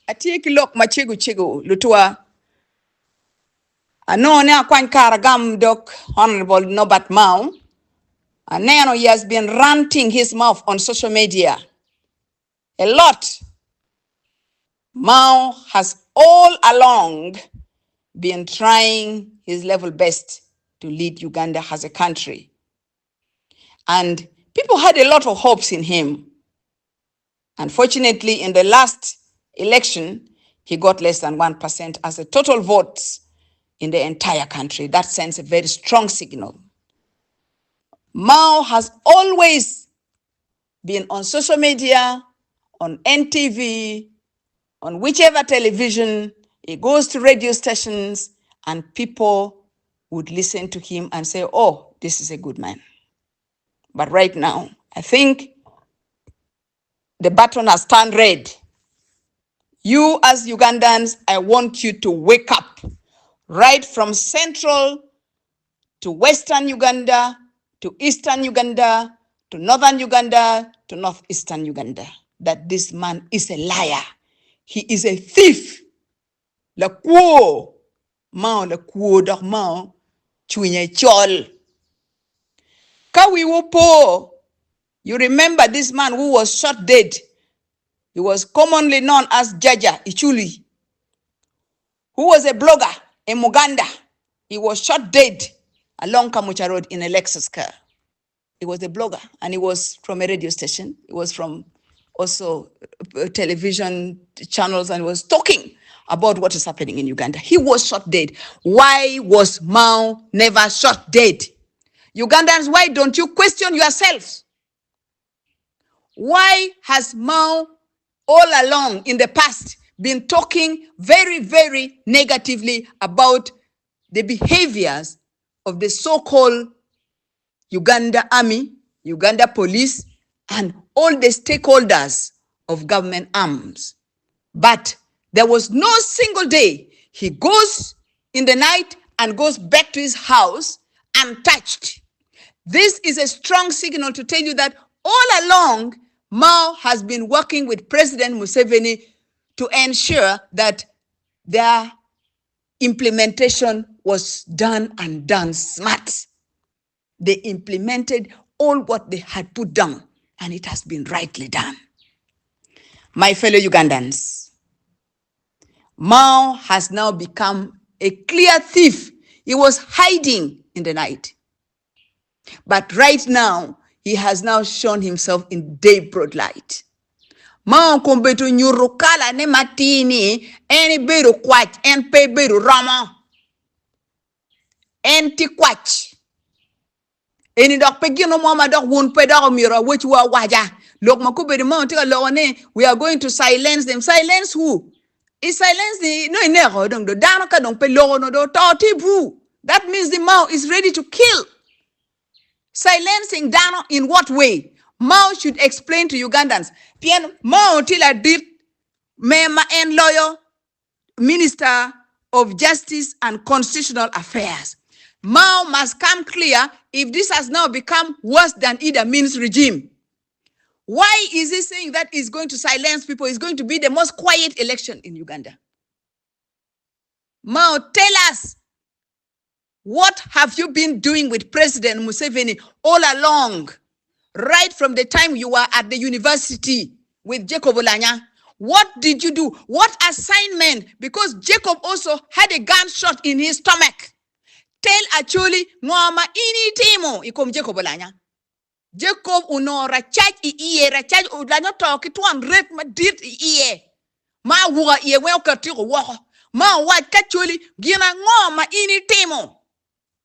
Ati kilok machigu lutua. Anone akwan karagam dok Honorable Nobat Mao. And now he has been ranting his mouth on social media a lot. Mao has all along been trying his level best to lead Uganda as a country. And people had a lot of hopes in him. Unfortunately, in the last election, he got less than 1% as a total votes in the entire country. That sends a very strong signal. Mao has always been on social media, on NTV, on whichever television. He goes to radio stations and people would listen to him and say, oh, this is a good man. But right now, I think the button has turned red. You as Ugandans, I want you to wake up, right from central to western Uganda, to eastern Uganda, to northern Uganda, to northeastern Uganda, that this man is a liar. He is a thief. La kuo, Mao la kuo dok Mao, chunye chol. Kawi wopo, you remember this man who was shot dead. He was commonly known as Jaja Ichuli, who was a blogger in Muganda. He was shot dead along Kamucha Road in a Lexus car. He was a blogger and he was from a radio station. He was from also television channels and was talking about what is happening in Uganda. He was shot dead. Why was Mao never shot dead? Ugandans, why don't you question yourselves? Why has Mao all along in the past been talking very, very negatively about the behaviors of the so-called Uganda Army, Uganda Police, and all the stakeholders of government arms? But there was no single day he goes in the night and goes back to his house untouched. This is a strong signal to tell you that all along, Mao has been working with President Museveni to ensure that their implementation was done and done smart. They implemented all what they had put down, and it has been rightly done. My fellow Ugandans, Mao has now become a clear thief. He was hiding in the night. But right now, he has now shown himself in day broad light. Mao kumbetu nyurukala ne matini, eni beru kwach, en pe beru rama. Enti kwach. Eni dok pegino mama dok wun pe dok mira which wa waja. Lok makubedi Mao tika lone, we are going to silence them. Silence who? Is silence the no inero dong do dano ka dong pe logo no do toti bu. That means the Mao is ready to kill. Silencing Dano in what way? Mao should explain to Ugandans. Pien Mao tila did mema and lawyer, Minister of Justice and Constitutional Affairs. Mao must come clear if this has now become worse than Idi Amin's regime. Why is he saying that he's going to silence people? It's going to be the most quiet election in Uganda. Mao, tell us, what have you been doing with President Museveni all along? Right from the time you were at the university with Jacob Oulanya. What did you do? What assignment? Because Jacob also had a gunshot in his stomach. Tell actually, Ngoma ini timo ikom Jacob Oulanya. Jacob unora charge iye charge Oulanya talk it one red ma dit iye. Ma wuga iye wel katiro wo. Ma wa actually gina Ngoma ini timo.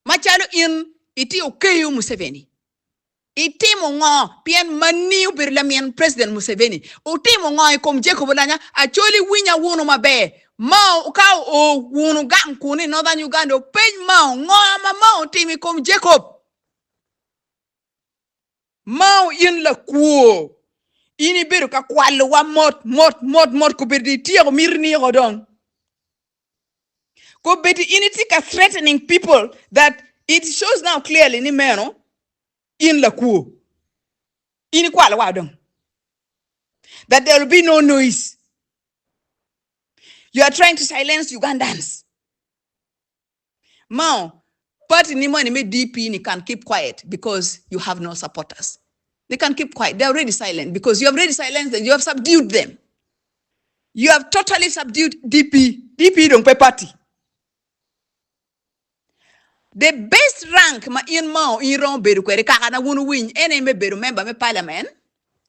Machalo in iti okeyu Museveni. Itimo ngo pien maniu birlamian President Museveni. Utimo ngo ikom Jacob Oulanya actually winya wunu mabe. Mao ka o wunu gang kuni Northern Uganda page Mao ngo ama Mao timi kom Jacob. Mao in la kuo. Ini biru ka kwalo wa mot ko birdi tiyo mirni hodon. Ko beti initika threatening people that it shows now clearly ni meno in la kuo. Ini kwalo wa don. That there will be no noise. You are trying to silence Ugandans. Now, party ni money DP ni can keep quiet because you have no supporters. They can keep quiet. They're already silent because you have already silenced them. You have subdued them. You have totally subdued DP. DP don't pay party. The best rank ma in mao in ron beru kwere kaka na wunu win ene me beru member me parliament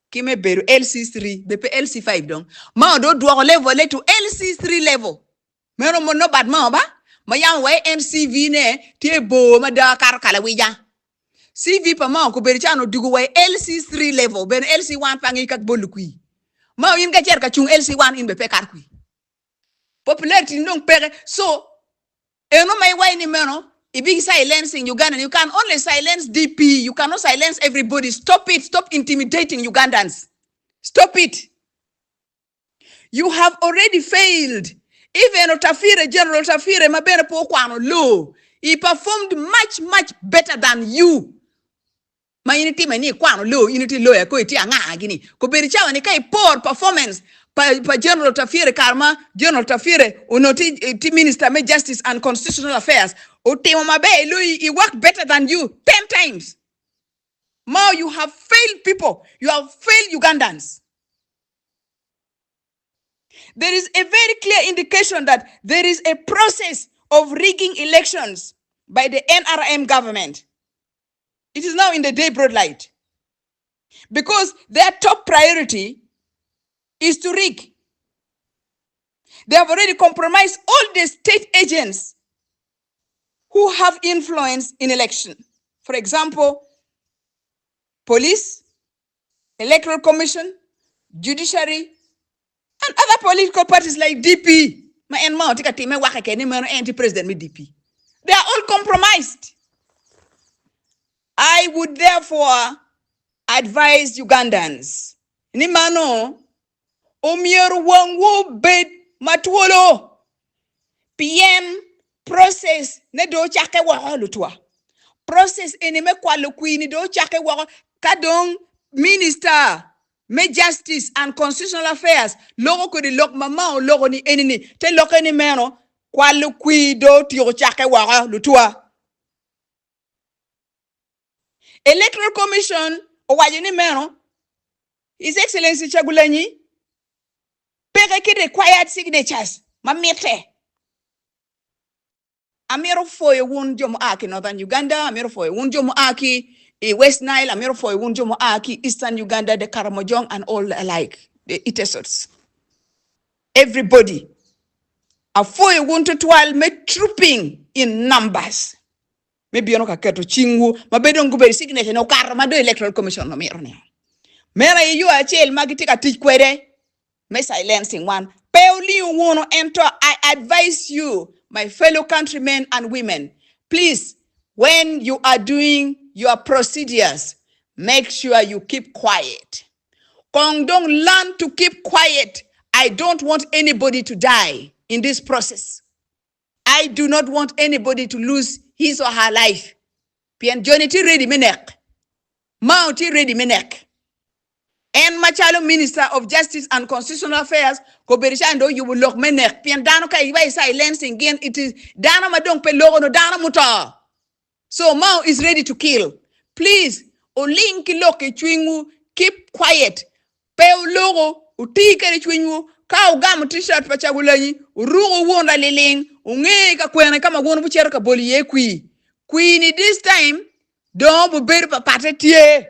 ki me beru LC3 bepe LC5 donc mao do level to LC3 level mero mo no bad mao ba ma yang way NCV ne tie bo ma da kar kala wija CV pa mao ko beru chano digu way LC3 level ben LC1 pangi kak bolukui mao yin ga cher ka chung LC1 in bepe kar kui popularity ndong pere so eno may way ni meno. If you silence in Uganda, you can only silence DP. You cannot silence everybody. Stop it. Stop intimidating Ugandans. Stop it. You have already failed. Even General Tafire, Mabere Pokwano Low, he performed much, much better than you. My unity mani kwano low, unity low, ko iti anga agini. Ko berichawa ni kai poor performance. Pa General Tafire Karma, General Tafire, unoti Minister of Justice and Constitutional Affairs. He worked better than you 10 times. Now you have failed people. You have failed Ugandans. There is a very clear indication that there is a process of rigging elections by the NRM government. It is now in the day broad light. Because their top priority is to rig. They have already compromised all the state agents who have influence in election. For example, police, electoral commission, judiciary, and other political parties like DP. Anti-president DP. They are all compromised. I would therefore advise Ugandans. Nimano, omieru wangwo bed matuolo, PM process ne do chake wa lutwa. Process eneme kwa lukwini do chake wa kadong minister me justice and constitutional affairs logo ko di lok mama o logo ni enini te loke ni meno kwa lukwi do tiyo chake wa lutwa. Electoral Commission o wajini meno His Excellency Chagulanyi pere ki required signatures mamete. Amiro for a wound jomo aki Northern Uganda, Amiro for a wound jomo aki West Nile, Amiro for a wound jomo aki Eastern Uganda, the Karamojong and all alike, the Itesots. Everybody. A for a wound to 12 me trooping in numbers. Maybe you know kaketo chingu, mabedon guberi signature no karama do electoral commission no mero ne. Mera you a chel magitika teach kwere me silencing one. Peoli you wanna enter, I advise you, my fellow countrymen and women, please, when you are doing your procedures, make sure you keep quiet. Kongdong, learn to keep quiet. I don't want anybody to die in this process. I do not want anybody to lose his or her life. Pian Johnny ti ready menek. Mount ti ready menek. And Machalo Minister of Justice and Constitutional Affairs, Koberishando, you will look menek. Pian Dano kai by silencing again. It is Dana Madong Pelogo no Dana Muta. So Mao is ready to kill. Please, Olinki loke chwingu, keep quiet. Peo logo, utika chwingu, Kau gam t-shirt pa Chagulanyi, urugo wonda liling, ungeka kwene kama wonu buchero ka boli ye kui. Queenie this time, don't be better pa patetie.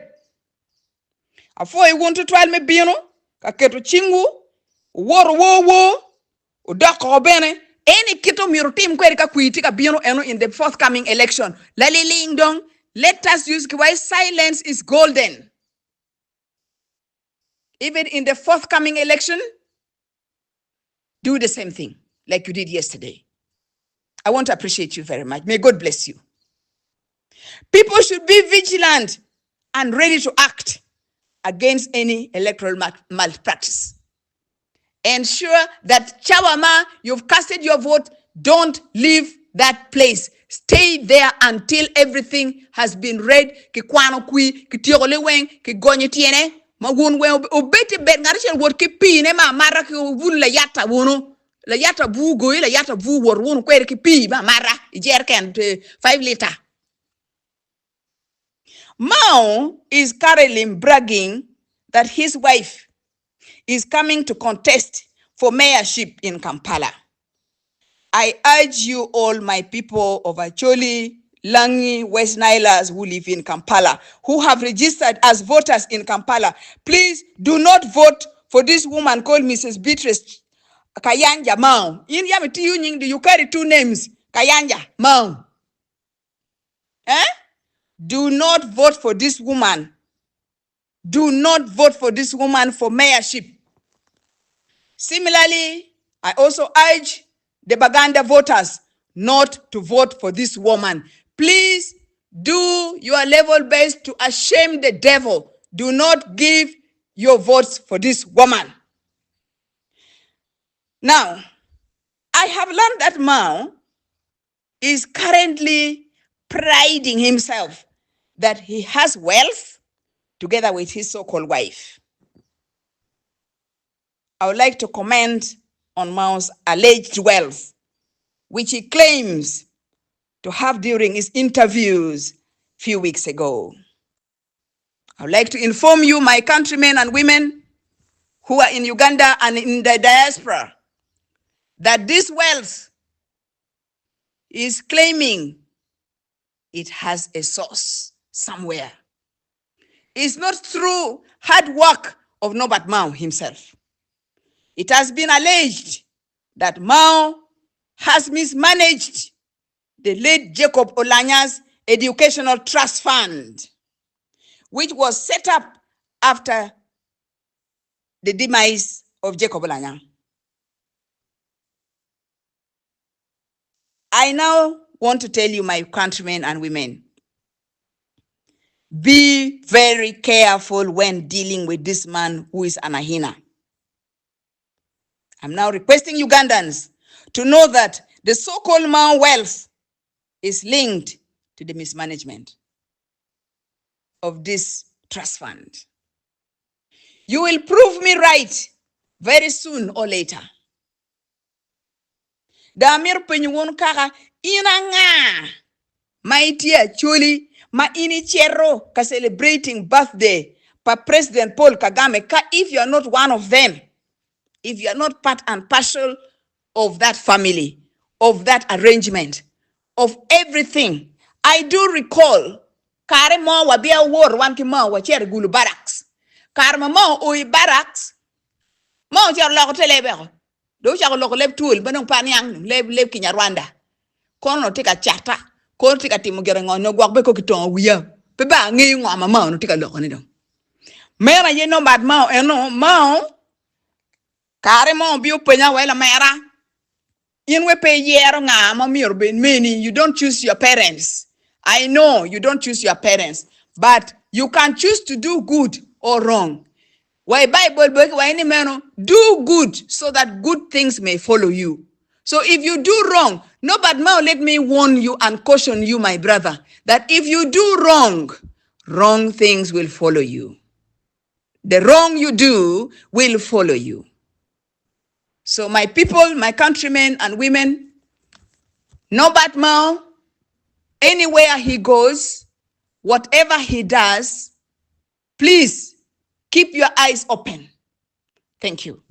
Afo you want to try me bino, ka keto chingu, wo, udako bene, any kito miro team kwere ka kuiti ka bino eno in the forthcoming election. Laliling dong, let us use why silence is golden. Even in the forthcoming election, do the same thing like you did yesterday. I want to appreciate you very much. May God bless you. People should be vigilant and ready to act against any electoral malpractice. Ensure that Chawama, you've casted your vote, don't leave that place. Stay there until everything has been read. Ki kwano kui, ki tiogole weng, ki gonye tiene. Ma wun we obete bet ngarishen word ki pine ma mara ki wun la yata wuno. la yata bu goy la yata bu wor won ko ki pi ba mara jerken 5 liter. Mao is currently bragging that his wife is coming to contest for mayorship in Kampala. I urge you all, my people of Acholi, Langi, West Nilas who live in Kampala, who have registered as voters in Kampala, please do not vote for this woman called Mrs. Beatrice Kayanja Mao. In Yamiti you carry 2 names, Kayanja Mao. Do not vote for this woman. Do not vote for this woman for mayorship. Similarly, I also urge the Baganda voters not to vote for this woman. Please do your level best to shame the devil. Do not give your votes for this woman. Now, I have learned that Mao is currently priding himself that he has wealth together with his so-called wife. I would like to comment on Mao's alleged wealth, which he claims to have during his interviews a few weeks ago. I would like to inform you, my countrymen and women who are in Uganda and in the diaspora, that this wealth is claiming it has a source somewhere. It's not through hard work of Norbert Mao himself. It has been alleged that Mao has mismanaged the late Jacob Oulanya's Educational Trust Fund, which was set up after the demise of Jacob Oulanya. I now want to tell you, my countrymen and women, be very careful when dealing with this man who is an Ahina. I'm now requesting Ugandans to know that the so-called Mao wealth is linked to the mismanagement of this trust fund. You will prove me right very soon or later. Damir penyuwon kaka inanga maitia choli ma ini chero ka celebrating birthday pa President Paul Kagame ka if you are not one of them, if you are not part and parcel of that family, of that arrangement, of everything. I do recall kare mo wabia war wan ki mo wa cher gulu barracks. Kare mo oi barracks mo cher lo telebe. Do cher lo leb tool banong panyang leb Kinyarwanda. Kono tika chata, kono tika timu gerengo no gwak be ko kiton wiya. Be ba ngi ngwa ma no tika lo ni do. Mera ye no bad mo eno mo kare mo bi upenya wela mera. In we pay year nga mamir ben many, you don't choose your parents. I know you don't choose your parents, but you can choose to do good or wrong. Why Bible book why any man do good so that good things may follow you. So if you do wrong, no but now let me warn you and caution you, my brother, that if you do wrong, wrong things will follow you. The wrong you do will follow you. So my people, my countrymen and women, Norbert Mao, anywhere he goes, whatever he does, please keep your eyes open. Thank you.